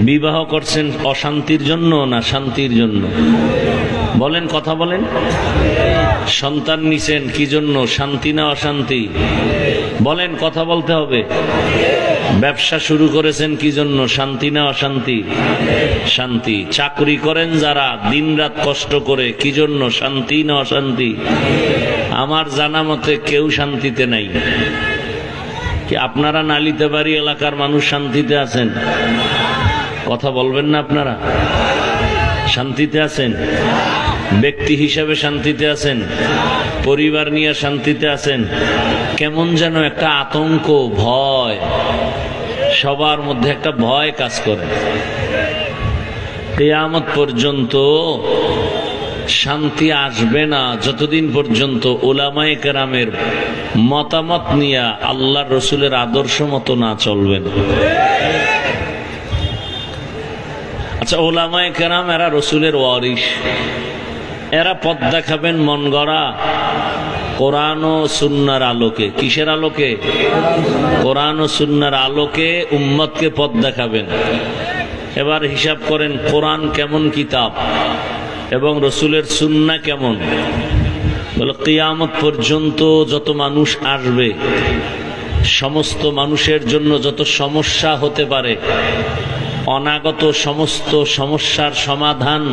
বিবাহ করছেন অশান্তির জন্য না শান্তির জন্য? বলেন, কথা বলেন। সন্তান নিছেন কি জন্য, শান্তি না অশান্তি? বলেন, কথা বলতে হবে। ব্যবসা শুরু করেছেন কি জন্য, শান্তি না অশান্তি? শান্তি। চাকরি করেন যারা দিনরাত কষ্ট করে, কি জন্য, শান্তি না অশান্তি? আমার জানা মতে কেউ শান্তিতে নাই। কি আপনারা নালিতে বাড়ি এলাকার মানুষ শান্তিতে আছেন? কথা বলবেন না আপনারা? শান্তিতে আছেন? ব্যক্তি হিসাবে শান্তিতে আছেন? পরিবার নিয়ে শান্তিতে আছেন? কেমন যেন একটা আতঙ্ক, ভয়, সবার মধ্যে একটা ভয় কাজ করে। কিয়ামত পর্যন্ত শান্তি আসবে না যতদিন পর্যন্ত উলামায়ে কেরামের মতামত নিয়ে আল্লাহর রসুলের আদর্শ মতো না চলবেন। আচ্ছা, উলামায়ে কেরাম এরা রসুলের ওয়ারিস, এরা পথ দেখাবেন মন গড়া কোরআন ও সুন্নাহর আলোকে। কিসের আলোকে? কোরআন ও সুন্নাহর আলোকে উম্মতকে পথ দেখাবেন। এবার হিসাব করেন, কোরআন কেমন কিতাব এবং রসুলের সুন্নাহ কেমন? বলে কিয়ামত পর্যন্ত যত মানুষ আসবে, সমস্ত মানুষের জন্য যত সমস্যা হতে পারে, অনাগত সমস্ত সমস্যার সমাধান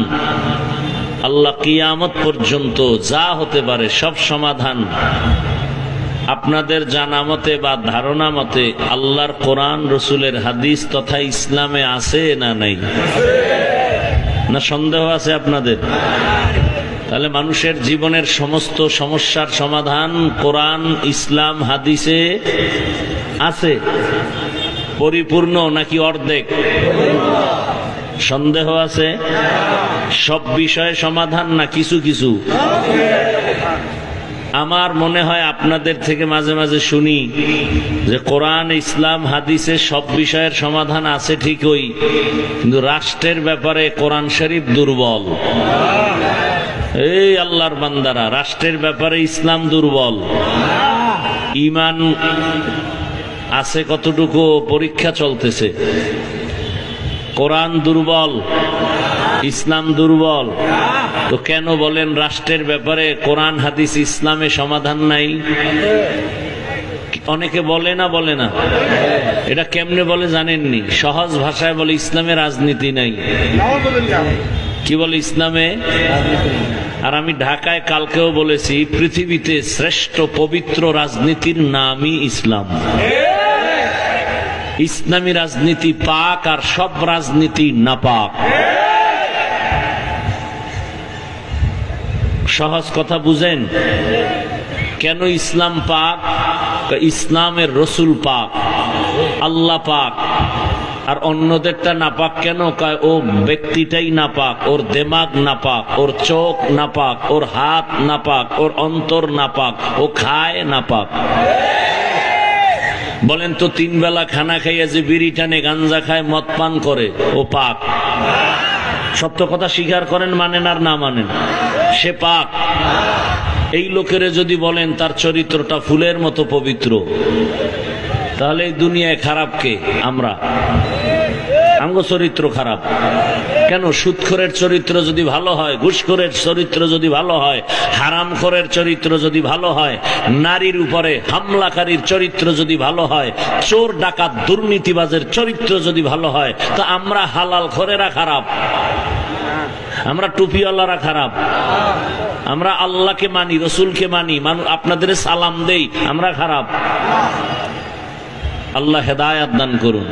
আল্লাহ কিয়ামত পর্যন্ত যা হতে পারে সব সমাধান আপনাদের জানা মতে বা ধারণা মতে আল্লাহর কোরআন, রসুলের হাদিস তথা ইসলামে আছে না নাই? না সন্দেহ আছে আপনাদের? তাহলে মানুষের জীবনের সমস্ত সমস্যার সমাধান কোরআন, ইসলাম, হাদিসে আছে। পরিপূর্ণ নাকি অর্ধেক? সন্দেহ আছে? সব বিষয়ে সমাধান না কিছু কিছু? আমার মনে হয় আপনাদের থেকে মাঝে মাঝে শুনি যে কোরআন, ইসলাম, হাদিসে সব বিষয়ের সমাধান আছে ঠিকই, কিন্তু রাষ্ট্রের ব্যাপারে কোরআন শরীফ দুর্বল। এই আল্লাহর বান্দারা, রাষ্ট্রের ব্যাপারে ইসলাম দুর্বল। ঈমান আছে কতটুকু পরীক্ষা চলতেছে। কোরআন দুর্বল, ইসলাম দুর্বল। তো কেন বলেন রাষ্ট্রের ব্যাপারে কোরআন, হাদিস, ইসলামে সমাধান নাই? অনেকে বলে না, বলে না। এটা কেমনে বলে জানেননি? সহজ ভাষায় বলে ইসলামে রাজনীতি নাই। কি বলে? ইসলামে। আর আমি ঢাকায় কালকেও বলেছি, পৃথিবীতে শ্রেষ্ঠ পবিত্র রাজনীতির নামই ইসলাম। ইসলামী রাজনীতি পাক আর সব রাজনীতি নাপাক। সহজ কথা বুঝেন। কেন ইসলাম পাক? ইসলামের রসুল পাক, আল্লাহ পাক। আর অন্যদেরটা নাপাক কেন? ও ব্যক্তিটাই নাপাক, ওর দেমাগ নাপাক, ওর চোখ নাপাক, ওর হাত নাপাক, ওর অন্তর নাপাক, ও খায় নাপাক। বলেন তো, 3 বেলা খানা খাইয়া যে বিড়ি টানে, গাঞ্জা খায়, মদ পান করে, ও পাক? সত্য কথা স্বীকার করেন, মানেন আর না মানেন, সে পাক। এই লোকের যদি বলেন তার চরিত্রটা ফুলের মতো পবিত্র, তাহলে এই দুনিয়ায় খারাপ কে? আমরা। আমগো চরিত্র খারাপ কেন? সুদখোরের চরিত্র যদি ভালো হয়, ঘুষখোরের চরিত্র যদি ভালো হয়, হারামখোরের চরিত্র যদি ভালো হয়, নারীর উপরে হামলাকারীর চরিত্র যদি ভালো হয়, চোর ডাকাত দুর্নীতিবাজের চরিত্র যদি ভালো হয়, তো আমরা হালাল খোরেরা খারাপ, আমরা টুপিওয়ালারা খারাপ, আমরা আল্লাহকে মানি, রসুলকে মানি, আপনাদের সালাম দেই, আমরা খারাপ। আল্লাহ হেদায়েত দান করুন।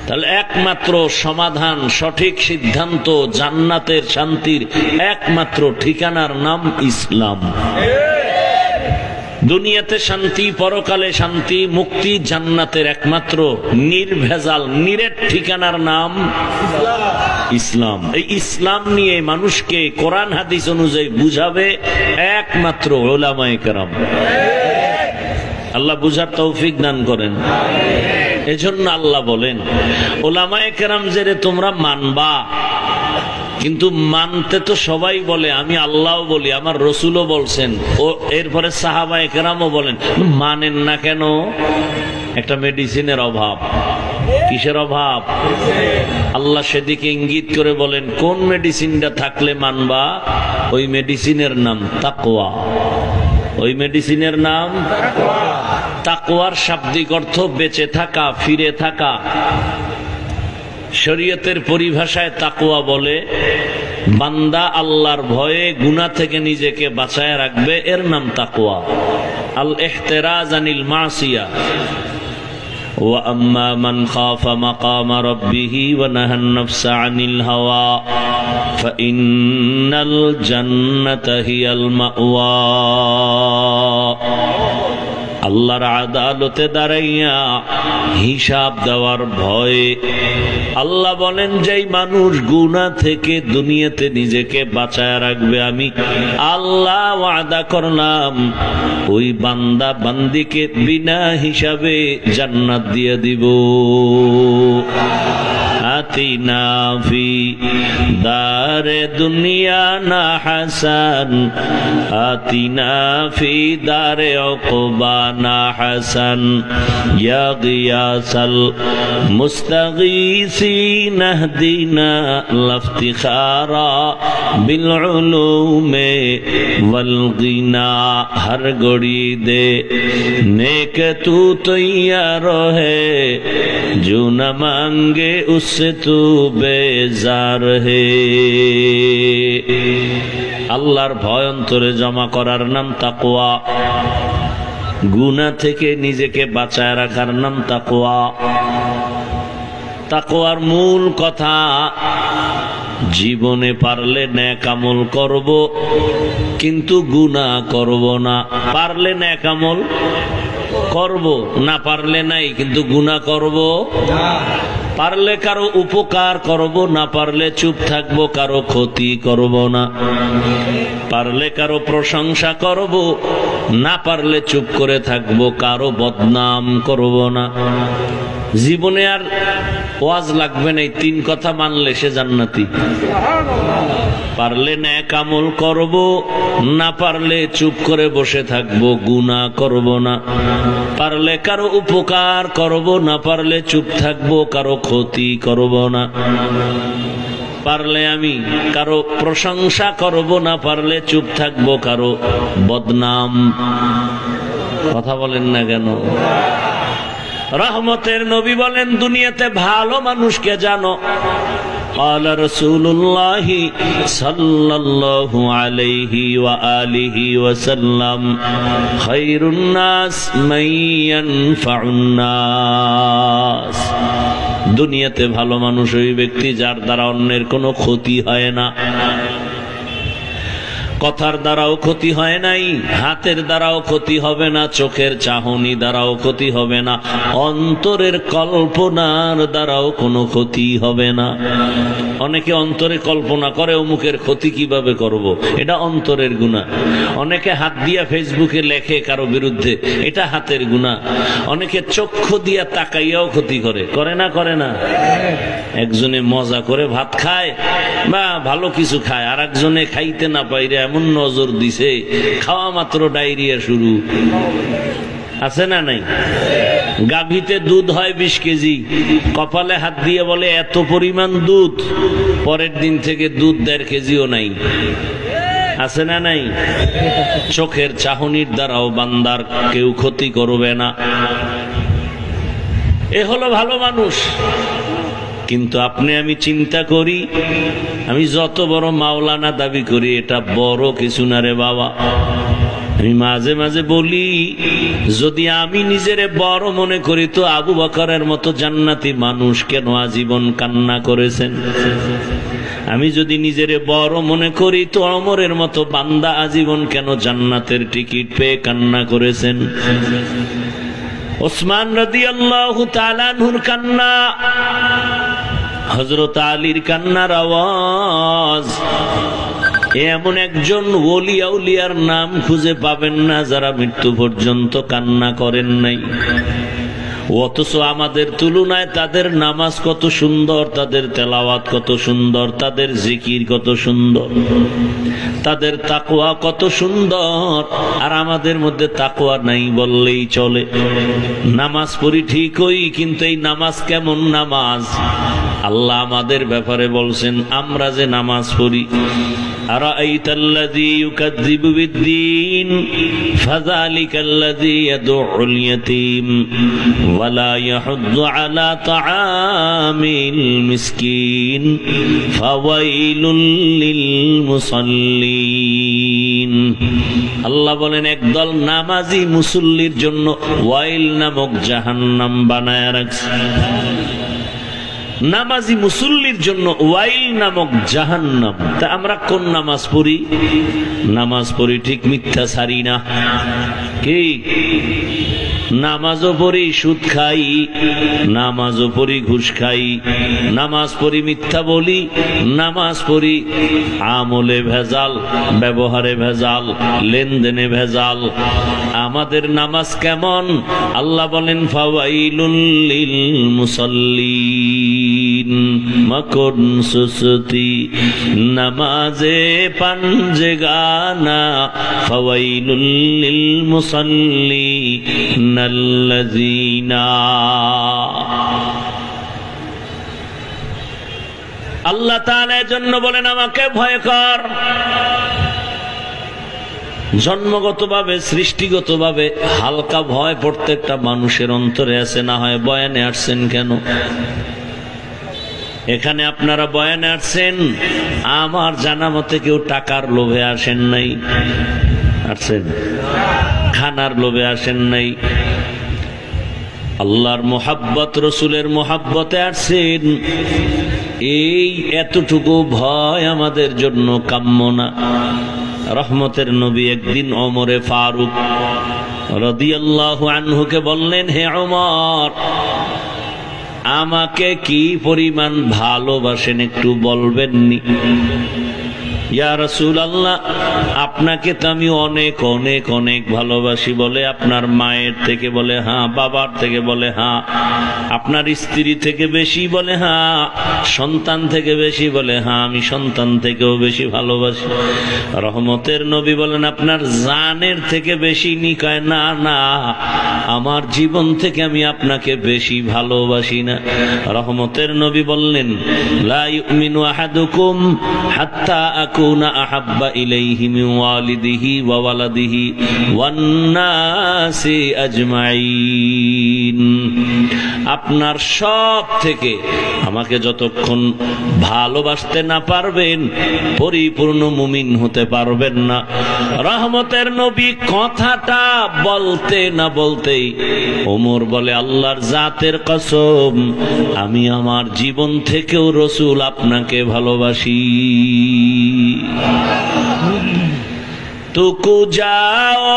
তাহলে একমাত্র সমাধান, সঠিক সিদ্ধান্ত, জান্নাতের শান্তির একমাত্র ঠিকানার নাম ইসলাম। দুনিয়াতে শান্তি, পরকালে শান্তি, মুক্তি, জান্নাতের একমাত্র নির্ভেজাল নিরেট ঠিকানার নাম ইসলাম। এই ইসলাম নিয়ে মানুষকে কোরআন হাদিস অনুযায়ী বুঝাবে একমাত্র উলামায়ে কেরাম। আল্লাহ বুঝার তৌফিক দান করেন। এজন্য আল্লাহ বলেন, উলামায়ে কেরাম যে তোমরা মানবা, কিন্তু মানতে তো সবাই বলে, আমি আল্লাহও বলি, আমার রসুলও বলছেন, ও এরপরে সাহাবায়ে কেরামও বলেন, মানেন না কেন? একটা মেডিসিনের অভাব। কিসের অভাব? আল্লাহ সেদিকে ইঙ্গিত করে বলেন, কোন মেডিসিনটা থাকলে মানবা? ওই মেডিসিনের নাম তাকওয়া। ওই মেডিসিনের নাম তাকওয়ার শাব্দিক অর্থ বেঁচে থাকা, ফিরে থাকা। শরীয়তের পরিভাষায় তাকওয়া বলে বান্দা আল্লাহর ভয়ে গুনাহ থেকে নিজেকে বাঁচায় রাখবে, এর নাম তাকওয়া। আল ইহতিরাজ আনিল মাসিয়া। ওয়া আম্মা মান খাফা মাকাম রাব্বিহি ওয়া নাহান নাফসা আনিল হাওয়া ফাইন্নাল জান্নাতা হিয়াল মাওয়া। আল্লাহর আদালতে দাঁড়াইয়া হিসাব দেওয়ার ভয়ে আল্লাহ বলেন, যেই মানুষ গুনাহ থেকে দুনিয়াতে নিজেকে বাঁচায় রাখবে, আমি আল্লাহ ওয়াদা করলাম ওই বান্দা বান্দিকে বিনা হিসাবে জান্নাত দিয়ে দিব। আতিনা ফি দারে দুনিয়া না হাসান, আতিনা ফি দারে উকবা না হাসান, ইয়া গিয়াসাল মুস্তাগীসিন ইহদিনা লাফতিখারা বিল উলুমে ওয়াল গিনা। हर घड़ी दे नेक तू तैयार है, जो न मांगे उससे तू बेजार है। আল্লাহর ভয় অন্তরে জমা করার নাম তাকওয়া। গুনাহ থেকে নিজেকে বাঁচায় রাখার নাম তাকওয়া। তাকওয়ার মূল কথা, জীবনে পারলে নেক আমল করব কিন্তু গুনাহ করব না। পারলে নেক আমল করব, না পারলে নাই, কিন্তু গুনাহ করব না। পারলে কারো উপকার করব, না পারলে চুপ থাকবো, কারো ক্ষতি করব না। পারলে কারো প্রশংসা করব, না পারলে চুপ করে থাকবো, কারো বদনাম করব না। জীবনে আর ওয়াজ লাগবে না, এই তিন কথা মানলে সে জান্নাতি। পারলে নেক আমল করব, না পারলে চুপ করে বসে থাকবো, গুনাহ করব না। পারলে কারো উপকার করব, না পারলে চুপ থাকবো, কারো ক্ষতি করব না। পারলে আমি কারো প্রশংসা করব, না পারলে চুপ থাকবো, কারো বদনাম। কথা বলেন না কেন? রহমতের নবী বলেন, দুনিয়াতে ভালো মানুষকে জানো। قال رسول الله صلى الله عليه وآله وسلم خير الناس من ينفع الناس। দুনিয়াতে ভালো মানুষ ওই ব্যক্তি যার দ্বারা অন্যের কোনো ক্ষতি হয় না। কথার দ্বারাও ক্ষতি হয় নাই, হাতের দ্বারাও ক্ষতি হবে না, চোখের চাহনি দ্বারাও ক্ষতি হবে না, অন্তরের কল্পনার দ্বারাও কোনো ক্ষতি হবে না। অনেকে অন্তরে কল্পনা করে অমুকের ক্ষতি কিভাবে করব, এটা অন্তরের গুনাহ। অনেকে হাত দিয়া ফেসবুকে লেখে কারো বিরুদ্ধে, এটা হাতের গুনাহ। অনেকে চক্ষু দিয়া তাকাইয়াও ক্ষতি করে, করে না? করে না? একজনে মজা করে ভাত খায় বা ভালো কিছু খায়, আর একজনে খাইতে না পাইরে এমন নজর দিছে, খাওয়া মাত্র ডায়রিয়া শুরু। আছে না নাই? গাভীতে দুধ হয় 20 কেজি, কপালে হাত দিয়ে বলে এত পরিমাণ দুধ, পরের দিন থেকে দুধ 1.5 কেজিও নাই। আছে না নাই? চোখের চাহনির দ্বারাও বান্দার কেউ ক্ষতি করবে না। এ হলো ভালো মানুষ। কিন্তু আপনি আমি চিন্তা করি, আমি যত বড় মাওলানা দাবি করি, এটা বড় কিছু না রে বাবা। আমি মাঝে মাঝে বলি, যদি আমি নিজেরে বড় মনে করি তো আবু বকরের মতো জান্নাতি মানুষ কেন আজীবন কান্না করেছেন? আমি যদি নিজেরে বড় মনে করি তো ওমরের মতো বান্দা আজীবন কেন জান্নাতের টিকিট পেয়ে কান্না করেছেন? ওসমান রাদিয়াল্লাহু তাআলা আনহুর কান্না, হযরত আলীর কান্নার আওয়াজ, এমন একজন ওলি আউলিয়ার নাম খুঁজে পাবেন না যারা মৃত্যু পর্যন্ত কান্না করেন নাই। অথচ আমাদের তুলনায় তাদের নামাজ কত সুন্দর, তাদের তেলাওয়াত কত সুন্দর, তাদের জিকির কত সুন্দর, তাদের তাকওয়া কত সুন্দর। আর আমাদের মধ্যে তাকওয়া নাই বললেই চলে। নামাজ পড়ি ঠিকই, কিন্তু এই নামাজ কেমন নামাজ? আল্লাহ আমাদের ব্যাপারে বলছেন আমরা যে নামাজ পড়ি, আরাআইতাল্লাযী ইউকাযযিবু বিদ্দীন ফাযালিকাল্লাযী ইয়াদউল ইয়াতীম ওয়া লা ইয়াহুদ্দু আলা তাআমিল মিসকিন ফাওয়াইলুল লিল মুসাল্লিন। আল্লাহ বলেন একদল নামাজি মুসল্লির জন্য ওয়াইল নামক জাহান্নাম বানায়া রাখছে। নামাজি মুসল্লির জন্য ওয়াইল নামক জাহান্নাম। তা আমরা কোন নামাজ পড়ি? নামাজ পড়ি ঠিক, মিথ্যা ছাড়ি না। কি নামাজও পড়ি সুদ খাই, নামাজও পড়ি ঘুষ খাই, নামাজ পড়ি মিথ্যা বলি, নামাজ পড়ি আমলে ভেজাল, ব্যবহারে ভেজাল, লেনদেনে ভেজাল। আমাদের নামাজ কেমন? আল্লাহ বলেন ফাওয়াইলুল লিল মুসাল্লিন। মকন সুসতি নামাজে পাঞ্জে গানা ফাওয়াইলুল লিল মুসাল্লিন আল্লাযীনা। আল্লাহ তাআলা এর জন্য বলেন আমাকে ভয় কর। জন্মগতভাবে সৃষ্টিগতভাবে হালকা ভয় প্রত্যেকটা মানুষের অন্তরে আছে, না হয় বয়ানে আসছেন কেন? এখানে আপনারা বয়ানে আসছেন, আমার জানা মতে কেউ টাকার লোভে আসেন নাই, আসছেন খানার লোভে আসেন নাই, আল্লাহর মোহাব্বত রসুলের মোহাব্বতে আসছেন। এই এতটুকু ভয় আমাদের জন্য কাম্য না। রহমতের নবী একদিন ওমরে ফারুক রাদিয়াল্লাহু আনহুকে বললেন, হে ওমর, আমাকে কি পরিমাণ ভালোবাসেন একটু বলবেননি? ইয়া রাসূলুল্লাহ, আপনাকে তো আমি অনেক অনেক অনেক ভালোবাসি। বলে আপনার মায়ের থেকে? বলে হ্যাঁ। বাবার থেকে? বলে হ্যাঁ। আপনার স্ত্রী থেকে বেশি? বলে হ্যাঁ। সন্তান থেকে বেশি? বলে হ্যাঁ, আমি সন্তান থেকেও বেশি ভালোবাসি। রহমতের নবী বলেন আপনার জানের থেকে বেশি নি? কয় না না, আমার জীবন থেকে আমি আপনাকে বেশি ভালোবাসি না। রহমতের নবী বললেন লা ইউমিনু আহাদুকুম হাত্তা আকুনা আহাব্বা ইলাইহি মিন ওয়ালিদিহি ওয়া ওয়ালাদিহি ওয়ান নাসি আজমাইন। আপনার সব থেকে আমাকে যতক্ষণ ভালোবাসতে না পারবেন, পরিপূর্ণ মুমিন হতে পারবেন না। রহমতের নবী কথাটা বলতে না বলতেই ওমর বলে আল্লাহর জাতের কসম, আমি আমার জীবন থেকেও রসুল আপনাকে ভালোবাসি। तुकु जाओ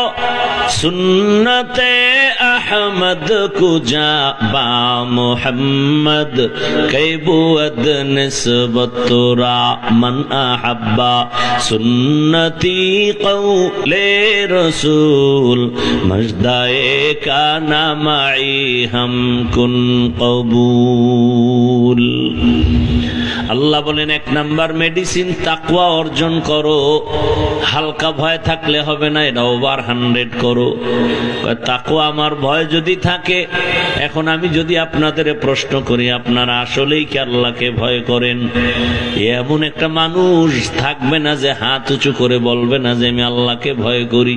सुन्नते अहमद कुजा बा मोहम्मद कैबुअद निस्बतुरा मन अहब्बा सुन्नती कौले रसूल मजदाए का नामाई हम कुन कबूल। আল্লাহ বলেন এক নাম্বার মেডিসিন তাকওয়া অর্জন করো। হালকা ভয় থাকলে হবে না, এটা ওভার 100 করো। তাকওয়া আমার ভয় যদি থাকে, এখন আমি যদি আপনাদের প্রশ্ন করি আপনারা আসলেই কি আল্লাহকে ভয় করেন? এমন একটা মানুষ থাকবে না যে হাত উঁচু করে বলবে না যে আমি আল্লাহকে ভয় করি।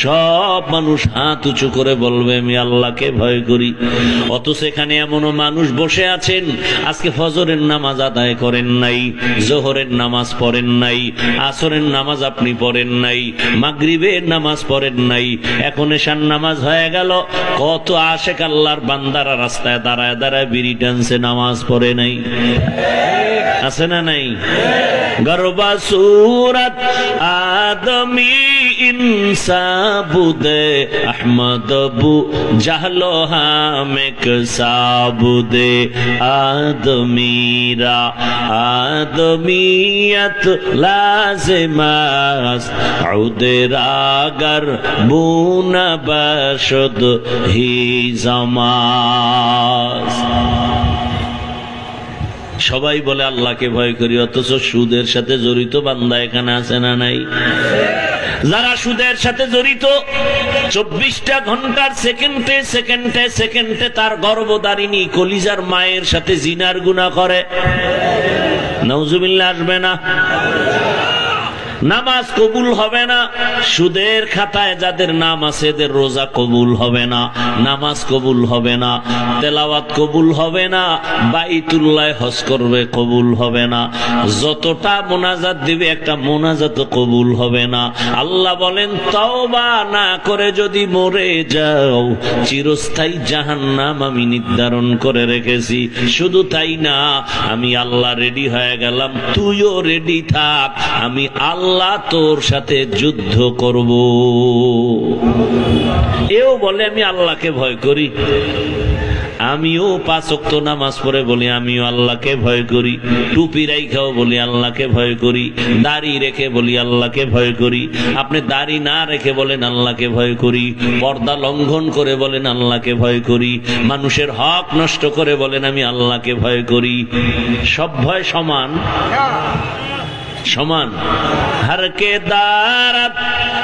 সব মানুষ হাত উঁচু করে বলবে আমি আল্লাহকে ভয় করি। অথচ এখানে এমনও মানুষ বসে আছেন আজকে ফজরের নামাজ আদায় করেন নাই, জোহরের নামাজ পড়েন নাই, আসরের নামাজ আপনি পড়েন নাই, মাগরিবের নামাজ পড়েন নাই, এখন এশার নামাজ হয়ে গেল। কত আশেক আল্লাহর বান্দারা রাস্তায় দাঁড়ায় দাঁড়ায় বিড়ি টানছে, নামাজ পড়ে নাই। আছে না নাই? গরবা সুরত আদমি ইনসাবুদে আহমদ বু জাহলো হামেক সাবুদে আদমিরা আদমিয়ত লাজিমাস উদরাগর বুনা বশদ হি জামাস। সবাই বলে আল্লাহকে ভয় করি, অথচ সুদের সাথে জড়িত বান্দা এখানে আছে না নাই? যারা সুদের সাথে জড়িত 24টা ঘন্টার সেকেন্ডে সেকেন্ডে সেকেন্ডে তার গর্ভধারিণী কলিজার মায়ের সাথে জিনার গুনাহ করে, নাউজুবিল্লাহ আসবে না? নামাজ কবুল হবে না। সুদের খাতায় যাদের নাম আছে এদের রোজা কবুল হবে না, নামাজ কবুল হবে না, তেলাওয়াত কবুল হবে না, বাইতুল্লাহ হজ করবে কবুল হবে না, যতটা মোনাজাত দিবে একটা মোনাজাত কবুল হবে না। আল্লাহ বলেন তওবা না করে যদি মরে যাও চিরস্থায়ী জাহান্নাম আমি নির্ধারণ করে রেখেছি। শুধু তাই না, আমি আল্লাহ রেডি হয়ে গেলাম, তুইও রেডি থাক, আমি আল্লাহ তোর সাথে যুদ্ধ করব। এও বলে আমি আল্লাহকে ভয় করি। আমিও 5 ওয়াক্ত নামাজ পড়ে বলি আমিও আল্লাহকে ভয় করি, টুপি রাইখাও বলি আল্লাহকে ভয় করি, দাড়ি রেখে বলি আল্লাহকে ভয় করি। আপনি দাড়ি না রেখে বলেন আল্লাহকে ভয় করি, পর্দা লঙ্ঘন করে বলেন আল্লাহকে ভয় করি, মানুষের হক নষ্ট করে বলেন আমি আল্লাহকে ভয় করি। সব ভয় সমান সমান। हर के दारत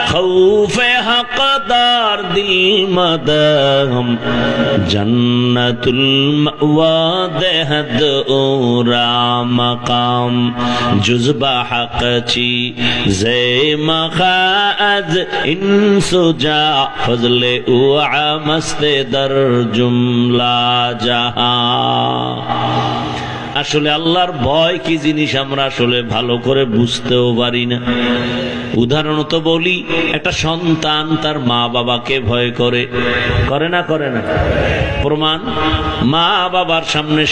खौफे हकदार दिल मदम जन्नतुल मअवा देहद ओरा मकाम जुज़बा हक़ची ज़े मखाअज इंसुजा फज़ले उआ मस्ते दर जुमला जहां। আসলে আল্লাহর ভয় কি জিনিস আমরা আসলে ভালো করে বুঝতেও পারি না। উদাহরণত বলি, একটা সন্তান তার মা বাবাকে ভয় করে, করে না করে না? প্রমাণ, মা বাবার সামনে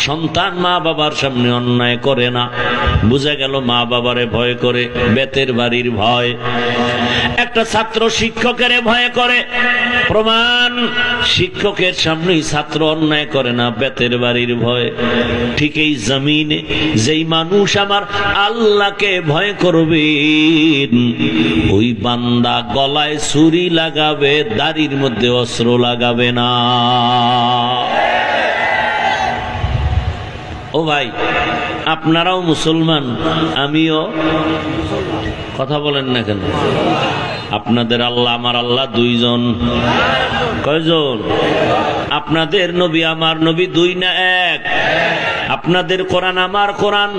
সন্তান মা বাবার সামনে অন্যায় করে না, বুঝা গেল মা বাবারে ভয় করে। বেতের বাড়ির ভয়। একটা ছাত্র শিক্ষকের ভয় করে, প্রমাণ, শিক্ষকের সামনেই ছাত্র অন্যায় করে না, বেতের বাড়ির ভয়। ঠিক এই জমিনে যেই মানুষ আমার আল্লাহকে ভয় করবে ওই বান্দা গলায় ছুরি লাগাবে, দাড়ির মধ্যে অস্ত্র লাগাবে না। ও ভাই, আপনারাও মুসলমান, আমিও। কথা বলেন না কেন? আপনাদের আল্লাহ আমার আল্লাহ দুইজন। কয়জন? আপনাদের নবী আমার নবী দুই না এক? আপনাদের কোরআন আমার কোরআন?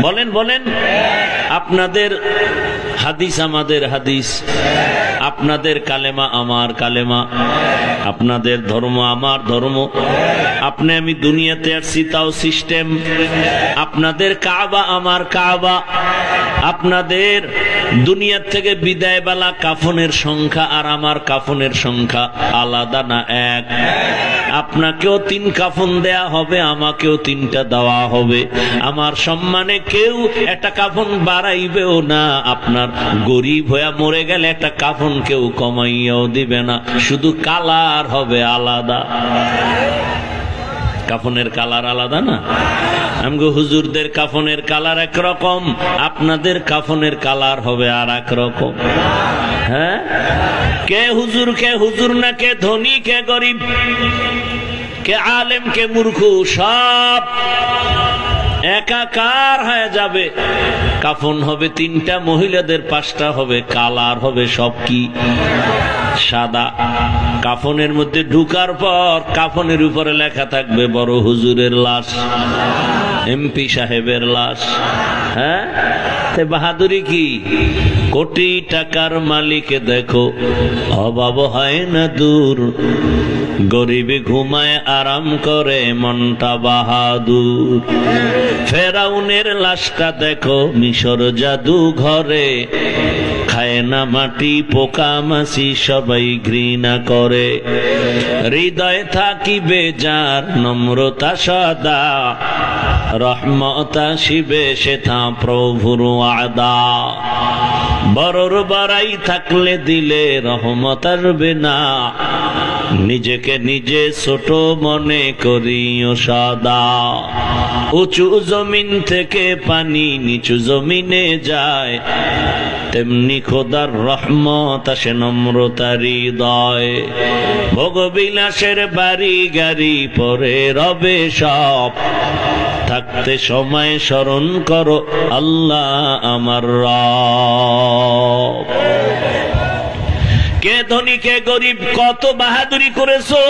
বলেন বলেন। আপনাদের হাদিস আমাদের হাদিস, আপনাদের কালেমা আমার কালেমা, আপনাদের ধর্ম আমার ধর্ম। আপনি আমি দুনিয়াতে আসছি তাও সিস্টেম। আপনাদের কাবা আমার কাবা। আপনাদের দুনিয়ার থেকে বিদায় বেলা কাফনের সংখ্যা আর আমার কাফনের সংখ্যা আলাদা না এক? আপনাকেও 3 কাফন দেয়া হবে, আমাকেও 3টা দেওয়া হবে। আমার সম্মানে কেউ একটা কাফন বাড়াইবেও না। আপনার গরিব হয়ে মরে গেলে একটা কাফন কেউ কমাইয়াও দিবে না, শুধু কালার হবে আলাদা। কাফনের কালার আলাদা না? আমগো হুজুরদের কাফনের কালার একরকম, আপনাদের কাফনের কালার হবে আর এক রকম। হ্যাঁ, কে হুজুর না, কে ধনী কে গরিব, কে আলেম কে মূর্খ, সব একাকার হয়ে যাবে। কাফন হবে 3টা, মহিলাদের 5টা হবে, কালার হবে সব কি সাদা। কাফনের মধ্যে ঢুকার পর কাফনের উপরে লেখা থাকবে বড় হুজুরের লাশ, এমপি সাহেবের লাশ। হ্যাঁ, বাহাদুরি কি? কোটি টাকার মালিক দেখো অভাব হয় না দূর, গরিবে ঘুমায় আরাম করে মনটা বাহাদুর। ফেরাউনের লাশটা দেখো মিশর জাদু ঘরে, খায় না মাটি পোকা মাছি সবাই ঘৃণা করে। হৃদয় থাকিবে যার নম্রতা সদা, রহমত আসিবে সেথা প্রভুর আদা। বড়র বাড়াই থাকলে দিলে রহমত আসবে না, নিজেকে নিজে ছোট মনে করিও সদা। উঁচু জমিন থেকে পানি নিচু জমিনে যায়, তেমনি খোদার রহমত আসে নম্রতার হৃদয়। ভোগবিলাসের বাড়ি গাড়ি পরে রবে সব, থাকতে সময় স্মরণ করো আল্লাহ আমার রব। কে ধনী কে গরিব কত বাহাদুরি করেছো,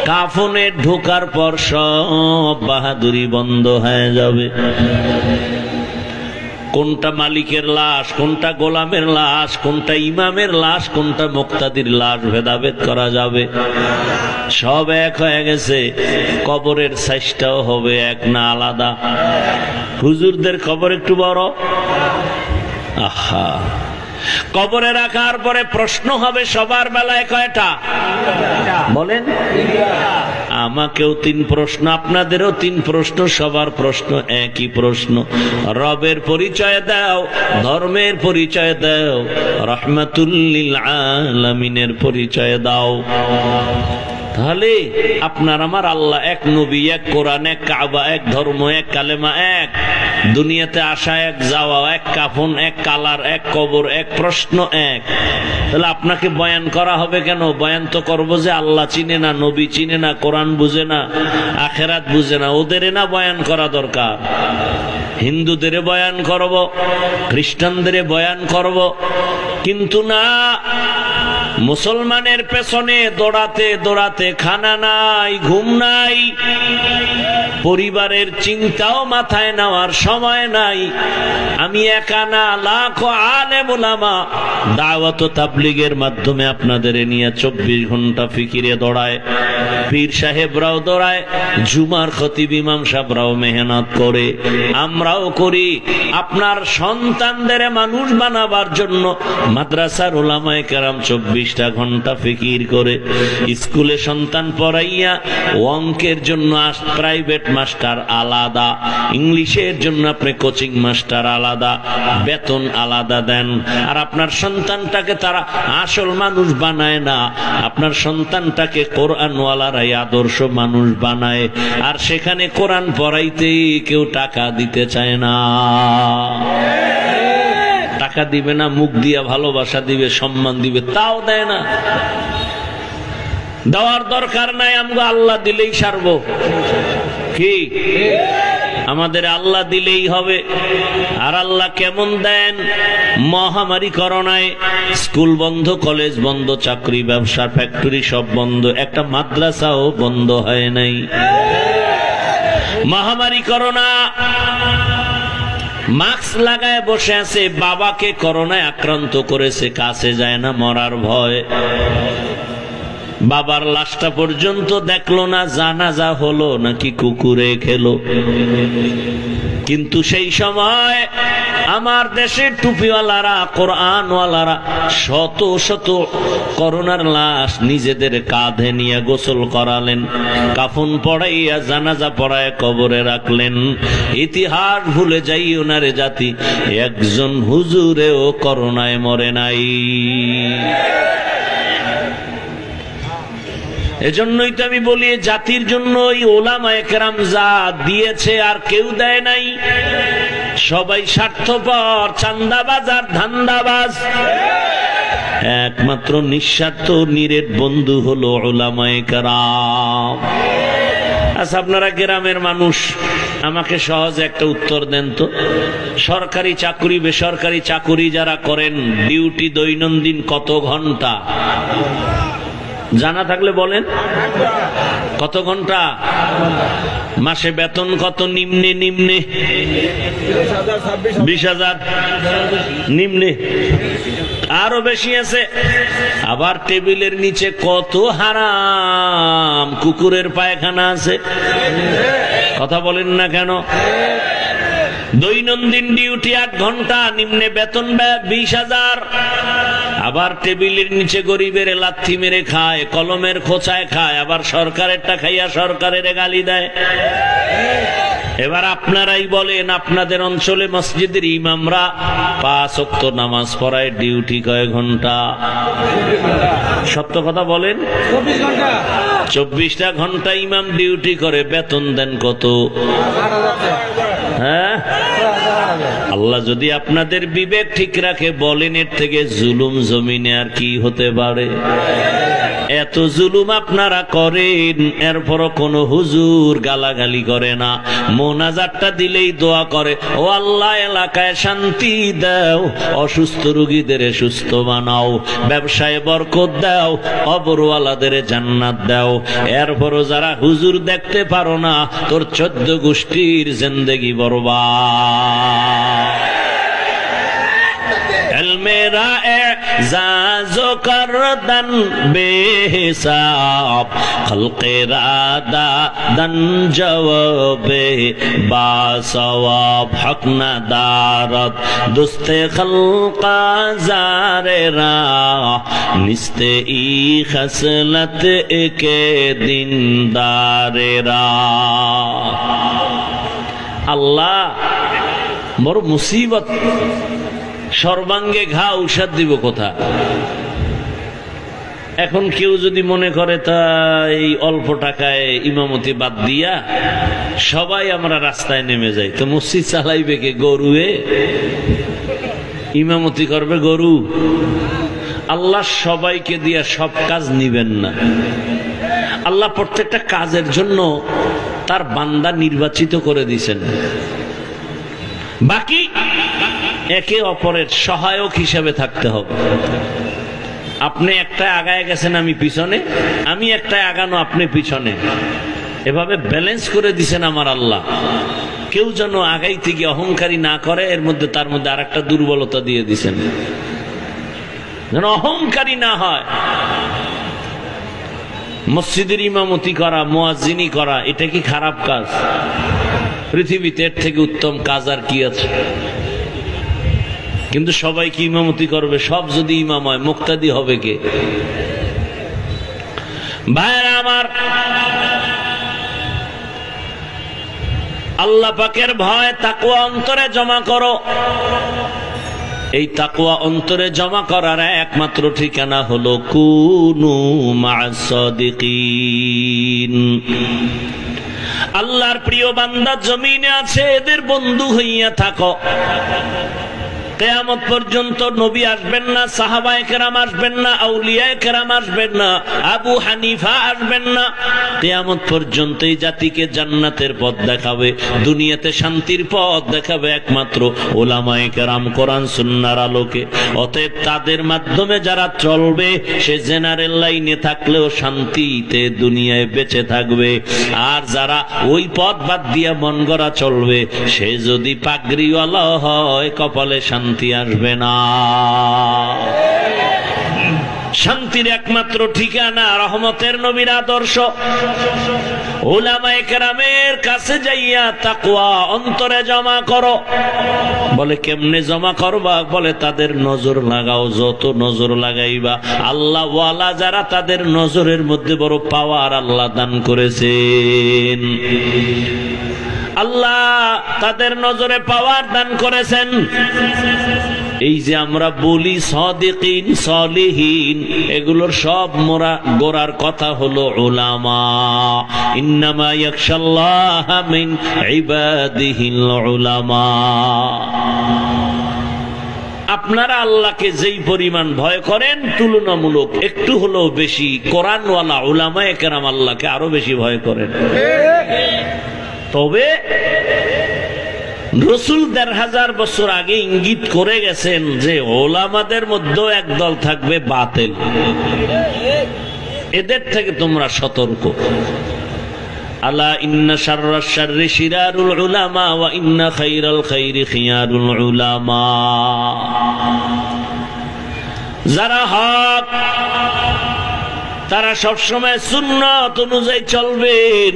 কাফনে ঢোকার পর সব বাহাদুরি বন্ধ হয়ে যাবে। কোনটা মালিকের লাশ, কোনটা গোলামের লাশ, কোনটা ইমামের লাশ, কোনটা মুক্তাদির লাশ ভেদাভেদ করা যাবে। সব এক হয়ে গেছে। কবরের সাইজটাও হবে এক না আলাদা। হুজুরদের কবর একটু বড়। আহা, কবরে রাখার পরে প্রশ্ন হবে সবার বেলায় কয়টা বলেন? আমাকেও 3 প্রশ্ন, আপনাদেরও 3 প্রশ্ন, সবার প্রশ্ন একই প্রশ্ন। রবের পরিচয় দাও, ধর্মের পরিচয় দাও, রাহমাতুল লিল আলামিনের পরিচয় দাও। তাহলে আপনার আমার আল্লাহ এক, নবী এক, কোরআন এক, কাবা এক, ধর্ম এক, কালেমা এক, দুনিয়াতে আসা এক, যাওয়া এক, কাফন এক, কালার এক, কবর এক, প্রশ্ন এক। তাহলে আপনাকে বয়ান করা হবে কেন? বয়ান তো করবো যে আল্লাহ চিনে না, নবী চিনে না, কোরআন বুঝে না, আখেরাত বুঝে না, ওদের না বয়ান করা দরকার। হিন্দুদের বয়ান করব, খ্রিস্টানদের বয়ান করব, কিন্তু না, মুসলমানের পেছনে দৌড়াতে দৌড়াতে খানা নাই, ঘুম নাই, পরিবারের চিন্তাও মাথায় নেওয়ার সময় নাই। আমি একা না, লাখো আলেম উলামা দাওয়াত ও তাবলীগের মাধ্যমে আপনাদের নিয়ে 24 ঘন্টা ফিকিরে দৌড়ায়। পীর সাহেবরাও দৌড়ায়, জুমার খতিব ইমাম সাহেবরাও মেহনত করে, আমরাও করি। আপনার সন্তানদের মানুষ বানাবার জন্য মাদ্রাসার উলামায়ে কেরাম 24টা ঘন্টা ফিকির করে। স্কুলে সন্তান পড়াইয়া অঙ্কের জন্য প্রাইভেট মাস্টার আলাদা, ইংলিশের জন্য আপনি কোচিং মাস্টার আলাদা, বেতন আলাদা দেন। আর আপনার সন্তানটাকে তারা আসল মানুষ বানায় না, আপনার সন্তানটাকে কোরআনওয়ালারাই আদর্শ মানুষ বানায়। আর সেখানে কোরআন পড়াইতে কেউ টাকা দিতে চায় না। টাকা দিবে না, মুখ দিয়া ভালোবাসা দিবে, সম্মান দিবে, তাও দেয় না। দেওয়ার দরকার নাই, আমরা আল্লাহ দিলেই সারবো। কি আমাদের আল্লাহ দিলেই হবে। আর আল্লাহ কেমন দেন? মহামারী করোনায় স্কুল বন্ধ, কলেজ বন্ধ, চাকরি ব্যবসা ফ্যাক্টরি সব বন্ধ, একটা মাদ্রাসাও বন্ধ হয় নাই। মহামারী করোনা, মাস্ক লাগায় বসে আছে, বাবাকে করোনায় আক্রান্ত করেছে, কাছে যায় না, মরার ভয়। বাবার লাশটা পর্যন্ত দেখলো না, জানাজা হলো নাকি কুকুরে খেলো। কিন্তু সেই সময় আমার দেশের টুপিওয়ালারা, কোরআনওয়ালারা শত শত করোনার লাশ নিজেদের কাঁধে নিয়ে গোসল করালেন, কাফন পড়াইয়া জানাজা পড়ায় কবরে রাখলেন। ইতিহাস ভুলে যাই ওনারে জাতি, একজন হুজুরেও করোনায় মরে নাই। এজন্যই তো আমি বলি, জাতির জন্য এই ওলামায়ে কেরাম যা দিয়েছে আর কেউ দেয় নাই। সবাই স্বার্থপর, চান্দাবাজ আর ধান্দাবাজ। একমাত্র নিঃস্বার্থ নিরেট বন্ধু হলো ওলামায়ে কেরাম। আচ্ছা, আপনারা গ্রামের মানুষ, আমাকে সহজে একটা উত্তর দেন তো। সরকারি চাকরি বেসরকারি চাকরি যারা করেন, ডিউটি দৈনন্দিন কত ঘন্টা? জানা থাকলে বলেন, কত ঘন্টা? মাসে বেতন কত? নিম্নে নিম্নে 20,000, নিম্নে আরো বেশি আছে। আবার টেবিলের নিচে কত হারাম কুকুরের পায়খানা আছে। কথা বলেন না কেন? দৈনন্দিন ডিউটি 8 ঘন্টা, নিম্নে বেতন 20,000। আবার টেবিলের নিচে গরিবের লাথি মেরে খায়, কলমের খোঁচায় খায়, আবার সরকারেরটা খাইয়া সরকারের গালি দেয়। এবার আপনারাই বলেন, আপনাদের অঞ্চলে মসজিদের ইমামরা 5 ওয়াক্ত নামাজ পড়ায়, ডিউটি কয় ঘন্টা? সত্য কথা বলেন। 24টা ঘন্টা ইমাম ডিউটি করে, বেতন দেন কত? হ্যাঁ, আল্লাহ যদি আপনাদের বিবেক ঠিক রাখে, বলেন এর থেকে জুলুম জমিনে আর কি হতে পারে? এত জুলুম আপনারা করেন, এরপরও কোন হুজুর গালাগালি করে না, মোনাজাতটা দিলেই দোয়া করে, ও আল্লাহ এলাকায় শান্তি দাও, অসুস্থ রোগীদের সুস্থ বানাও, ব্যবসায় বরকত দাও, কবরওয়ালাদের জান্নাত দাও। এরপরও যারা হুজুর দেখতে পারো না, তোর 14 গোষ্ঠীর জিন্দেগি বরবাদ। मेरा एजाज़ो करदन बेहिसाब खल्क़े रादा दन जवाबे बासवाब हक नदारत दुस्ते खल्क़ा ज़ारे रा निस्ते ई खसलत के दिनदारे रा। अल्लाह बड़ मुसीबत, সর্বাঙ্গে ঘা, ঔষধ দিব কোথা? এখন কেউ যদি মনে করে তা এই অল্প টাকায় ইমামতি বাদ দিয়া সবাই আমরা রাস্তায় নেমে যাই, তো মসজিদ চালাইবে কে? গরুয়ে ইমামতি করবে গরু? আল্লাহ সবাইকে দিয়া সব কাজ নিবেন না। আল্লাহ প্রত্যেকটা কাজের জন্য তার বান্দা নির্বাচিত করে দিয়েছেন, বাকি একে অপরের সহায়ক হিসেবে থাকতে হবে। আপনি একটা আগায় গেছেন, আমি পিছনে, আমি একটা আগানো, আপনি পিছনে, এভাবে ব্যালেন্স করে দিছেন আমার আল্লাহ। কেউ যেন আগাইতে গিয়ে অহংকারী না করে, এর মধ্যে তার মধ্যে আর একটা দুর্বলতা দিয়ে দিছেন, যেন অহংকারী না হয়। মসজিদের ইমামতি করা, মুয়াজ্জিনি করা, এটা কি খারাপ কাজ? পৃথিবীতে এর থেকে উত্তম কাজ আর কি আছে? কিন্তু সবাই কি ইমামতি করবে? সব যদি ইমাম হয়, মুক্তাদি হবে কে? ভাইরা আমার, আল্লাহ পাকের ভয় তাকওয়া অন্তরে জমা করো। এই তাকওয়া অন্তরে জমা করার একমাত্র ঠিকানা হলো কুনু মা'আস সাদিকিন। আল্লাহর প্রিয় বান্দা জমিনে আছে, এদের বন্ধু হইয়া থাকো। কিয়ামত পর্যন্ত নবী আসবেন না, সাহাবায়ে কেরাম আসবেন না, আউলিয়ায়ে কেরাম আসবেন না, আবু হানিফা আসবেন না। কিয়ামত পর্যন্ত এই জাতিকে জান্নাতের পথ দেখাবে, দুনিয়াতে শান্তির পথ দেখাবে একমাত্র উলামায়ে কেরাম, কোরআন সুন্নাহর আলোকে। অতএব তাদের মাধ্যমে যারা চলবে, সে জেনারেল লাইনে থাকলেও শান্তিতে দুনিয়ায় বেঁচে থাকবে। আর যারা ওই পথ বাদ দিয়া মন গড়া চলবে, সে যদি পাগড়িওয়ালা হয়, কপালে শান্তি আসবে না। শান্তির একমাত্র ঠিকানা রহমতের নবীর আদর্শ। উলামায়ে কেরামের কাছে যাইয়া তাকওয়া অন্তরে জমা করো। বলে কেমনে জমা করবা? বলে তাদের নজর লাগাও, যত নজর লাগাইবা আল্লাহ ওয়ালা যারা, তাদের নজরের মধ্যে বড় পাওয়ার আল্লাহ দান করেছেন। আল্লাহ তাদের নজরে পাওয়ার দান করেছেন। এই যে আমরা বলি সাদিকিন, সালিহিন, এগুলোর সব মোরা গোড়ার কথা হলো উলামা। ইন্নামা ইয়াখশাল্লাহ মিন ইবাদিহিল উলামা। আপনারা আল্লাহকে যেই পরিমাণ ভয় করেন, তুলনামূলক একটু হলেও বেশি কোরআনওয়ালা উলামায়ে কেরাম আল্লাহকে আরো বেশি ভয় করেন। তবে রাসূল ১৫০০ বছর আগে ইঙ্গিত করে গেছেন যে ওলামাদের মধ্যেও একদল থাকবে বাতিল, এদের থেকে তোমরা সতর্ক। আলা ইন্না শাররাশ শাররি শিরারুল উলামা ওয়া ইন্না খায়রাল খায়রি খিয়ারুল উলামা। যারা হক তারা সবসময় সুন্নাত অনুযায়ী চলবেন।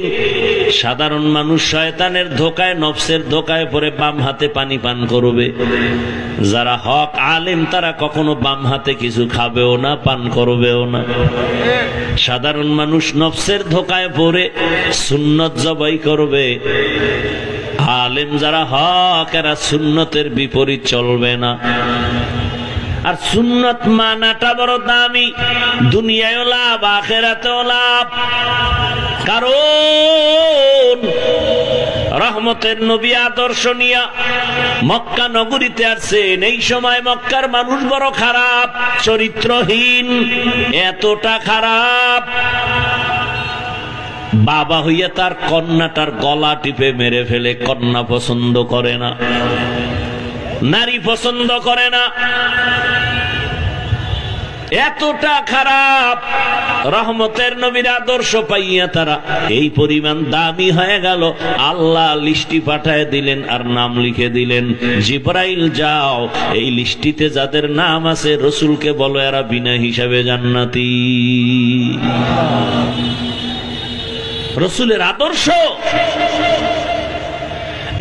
সাধারণ মানুষ শয়তানের ধোকায়, নফসের ধোকায় পড়ে বাম হাতে পানি পান করবে। যারা হক আলেম তারা কখনো বাম হাতে কিছু খাবেও না, পান করবেও না। সাধারণ মানুষ নফসের ধোকায় পড়ে সুন্নত জবাই করবে, আলেম যারা হক এরা সুন্নতের বিপরীত চলবে না। আর সুন্নত মানাটা বড় দামি, দুনিয়ায়ও লাভ আখিরাতেও লাভ। কারণ রহমতের নবী আদর্শ নিয়া মক্কা নগরীতে আসছেন। এই সময় মক্কার মানুষ বড় খারাপ, চরিত্রহীন, এতটা খারাপ, বাবা হইয়া তার কন্যাটার গলা টিপে মেরে ফেলে। কন্যা পছন্দ করে না, নারী পছন্দ করে না, এতটা খারাপ। রহমতের নবীর আদর্শ পাইয়া তারা এই পরিমাণ দামি হয়ে গেল। আল্লাহ লিস্টি পাঠায় দিলেন আর নাম লিখে দিলেন, জিবরাইল যাও এই লিস্টিতে যাদের নাম আছে রসুলকে বলো এরা বিনা হিসাবে জান্নাতি। রসুলের আদর্শ।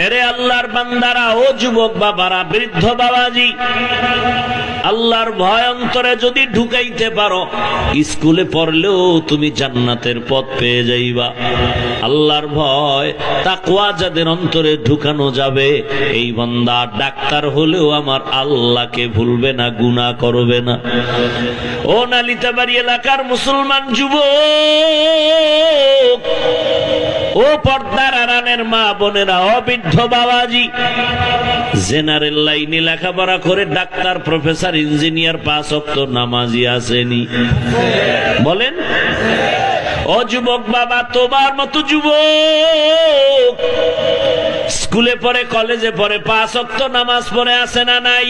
এরে আল্লাহর বান্দারা, ও যুবক বাবারা, বৃদ্ধ বাবাজি, আল্লাহর ভয় অন্তরে যদি ঢুকাইতে পারো, স্কুলে পড়লেও তুমি জান্নাতের পথ পেয়ে যাইবা। আল্লাহর ভয় তাকওয়া যাদের অন্তরে ঢুকানো যাবে, এই বান্দা ডাক্তার হলেও আমার আল্লাহকে ভুলবে না, গুনাহ করবে না। ও নালিতাবাড়ি এলাকার মুসলমান যুবক, ও পর্দার আড়ালের মা বোনেরা, অবৃদ্ধ বাবাজি, জেনারেল লাইনে লেখাপড়া করে ডাক্তার, প্রফেসর, ইঞ্জিনিয়ার, 5 ওয়াক্ত নামাজি আসেনি? বলেন। ও যুবক বাবা, তোমার মতো যুবক স্কুলে পড়ে, কলেজে পড়ে, 5 ওয়াক্ত নামাজ পড়ে আছে না নাই?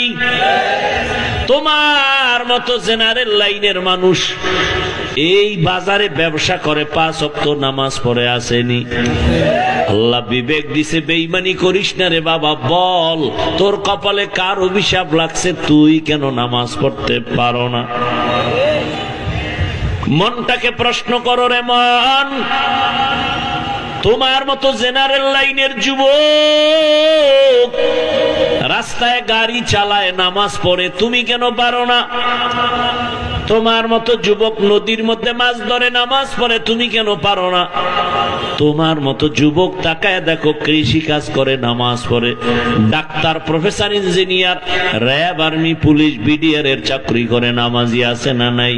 তোমার মতো জেনারেল লাইনের মানুষ এই বাজারে ব্যবসা করে, 5 ওয়াক্ত নামাজ পড়ে আসেনি? আল্লাহ বিবেক দিছে, বেঈমানি করিস না রে বাবা। বল, তোর কপালে কার অভিশাপ লাগছে? তুই কেন নামাজ পড়তে পারো না? মনটাকে প্রশ্ন করো রে মন। তোমার মতো জেনারেল লাইনের যুবক রাস্তায় গাড়ি চালায়, নামাজ পড়ে, তুমি কেন পারো না? তোমার মতো যুবক নদীর মধ্যে মাছ ধরে, নামাজ পড়ে, তুমি কেন পারো না? তোমার মতো যুবক তাকায় দেখো, কৃষি কাজ করে, নামাজ পড়ে, doctor, professor, engineer, RAB, army, police, BDR এর চাকরি করে, নামাজি আছে না নাই?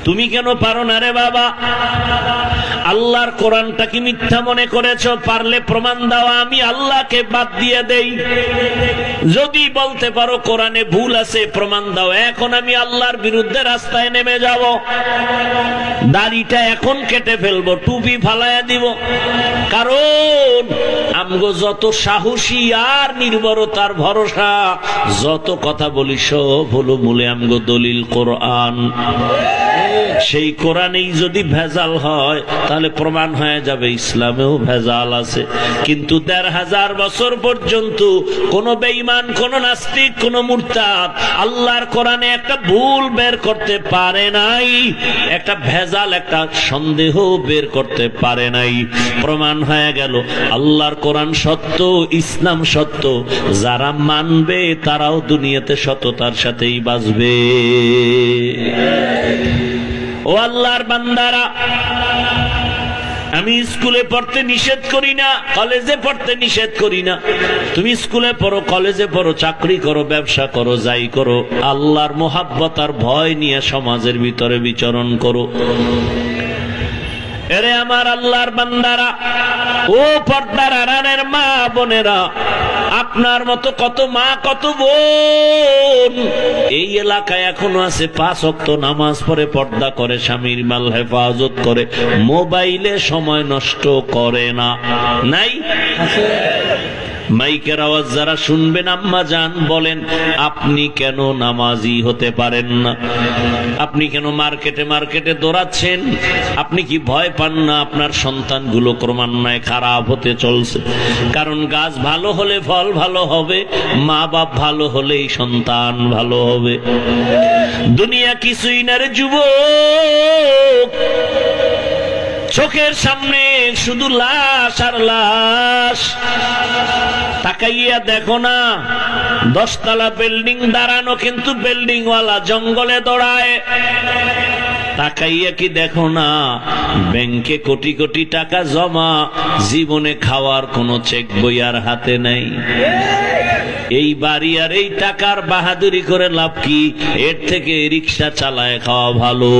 তুমি কেন পারো না রে বাবা? আল্লাহর কোরআনটা কি মিথ্যা মনে করেছো? পারলে প্রমাণ দাও, আমি আল্লাহকে বাদ দিয়ে দেই। যদি বলতে পারো কোরআনে ভুল আছে, প্রমাণ দাও, এখন আমি আল্লাহর বিরুদ্ধে রাস্তায় নেমে যাব। দাড়িটা এখন কেটে ফেলবো, টুপি ফালাইয়া দিব। কারণ আমগো যত সাহসী আর নির্ভরতার ভরসা, যত কথা বলি সব হলো মূলে আমগো দলিল কোরআন। সেই কোরআনেই যদি ভেজাল হয় তাহলে প্রমাণ হয়ে যাবে ইসলামেও ভেজাল আছে। কিন্তু 1500 বছর পর্যন্ত কোন বেঈমান, কোন নাস্তিক, কোন মুরতাদ আল্লাহর কোরআনে একটা ভুল বের করতে পারে নাই, একটা ভেজাল, একটা সন্দেহ বের করতে পারে নাই। প্রমাণ হয়ে গেল আল্লাহর কোরআন সত্য, ইসলাম সত্য। যারা মানবে তারাও দুনিয়াতে সততার সাথেই বাঁচবে। ও আল্লাহর বান্দারা, আমি স্কুলে পড়তে নিষেধ করি না, কলেজে পড়তে নিষেধ করি না। তুমি স্কুলে পড়ো, কলেজে পড়ো, চাকরি করো, ব্যবসা করো, যাই করো, আল্লাহর মোহাব্বত আর ভয় নিয়ে সমাজের ভিতরে বিচরণ করো। এরে আমার আল্লাহর বান্দারা, ও পর্দার আড়ালের মা বোনেরা, আপনার মতো কত মা, কত বোন এই এলাকায় এখনো আছে, 5 ওয়াক্ত নামাজ পড়ে, পর্দা করে, স্বামীর মাল হেফাজত করে, মোবাইলে সময় নষ্ট করে না। নাই? মাইকের আওয়াজ যারা শুনবেন, আম্মা জান বলেন, আপনি কেন নামাজি হতে পারেন না? আপনি কেন মার্কেটে মার্কেটে দৌড়াচ্ছেন? আপনি কি ভয় পান না আপনার সন্তানগুলো ক্রমান্বয়ে খারাপ হতে চলছে? কারণ গাছ ভালো হলে ফল ভালো হবে, মা বাপ ভালো হলেই সন্তান ভালো হবে। দুনিয়া কিছুই না রে যুবক, চোখের সামনে শুধু লাশ আর লাশ। তাকাইয়া দেখো না, 10 তলা বিল্ডিং দাঁড়ানো, কিন্তু বিল্ডিং ওয়ালা জঙ্গলে দৌড়ায়। তাকাইয়া কি দেখো না ব্যাংকে কোটি কোটি টাকা জমা, জীবনে খাওয়ার কোনো চেক বই আর হাতে নাই। এই বাড়ি আর এই টাকার বাহাদুরি করে লাভ কি? এর থেকে রিক্সা চালায় খাওয়া ভালো।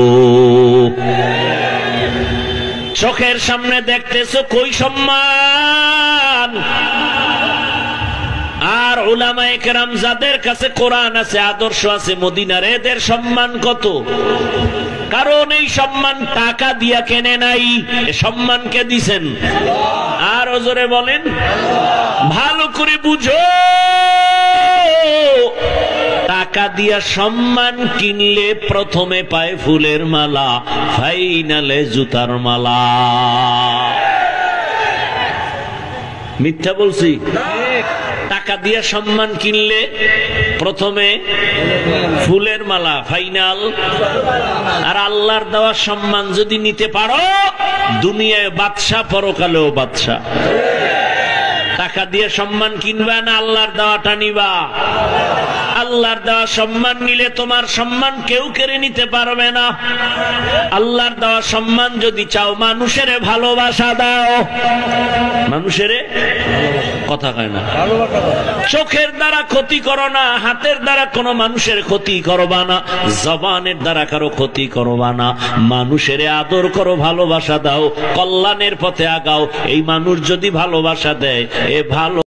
চোখের সামনে দেখতেছো কই সম্মান। আর উলামায়ে কেরাম যাদের কাছে কোরআন আছে, আদর্শ আছে মদিনার, এদের সম্মান কত? কারণ এই সম্মান টাকা দিয়া কেনে নাই, এ সম্মানকে দিছেন। আর ওজরে বলেন, ভালো করে বুঝো, টাকা দিয়া সম্মান কিনলে প্রথমে পায় ফুলের মালা, ফাইনালে জুতার মালা। মিথ্যা বলছি? টাকা দিয়ে সম্মান কিনলে প্রথমে ফুলের মালা, ফাইনাল। আর আল্লাহর দেওয়া সম্মান যদি নিতে পারো, দুনিয়ায় বাদশা, পরকালেও বাদশা। টাকা দিয়ে সম্মান কিনবা না আল্লাহর দেওয়াটা নিবা? আল্লাহর দেওয়া সম্মান নিলে তোমার সম্মান কেউ কেড়ে নিতে পারবে না। আল্লাহর দেওয়া সম্মান যদি চাও, মানুষের ভালোবাসা দাও। মানুষের কথা কয় না, চোখের দ্বারা ক্ষতি করো না, হাতের দ্বারা কোনো মানুষের ক্ষতি করবা না, জবানের দ্বারা কারো ক্ষতি করবা না। মানুষের আদর করো, ভালোবাসা দাও, কল্যাণের পথে আগাও। এই মানুষ যদি ভালোবাসা দেয়, এ ভালো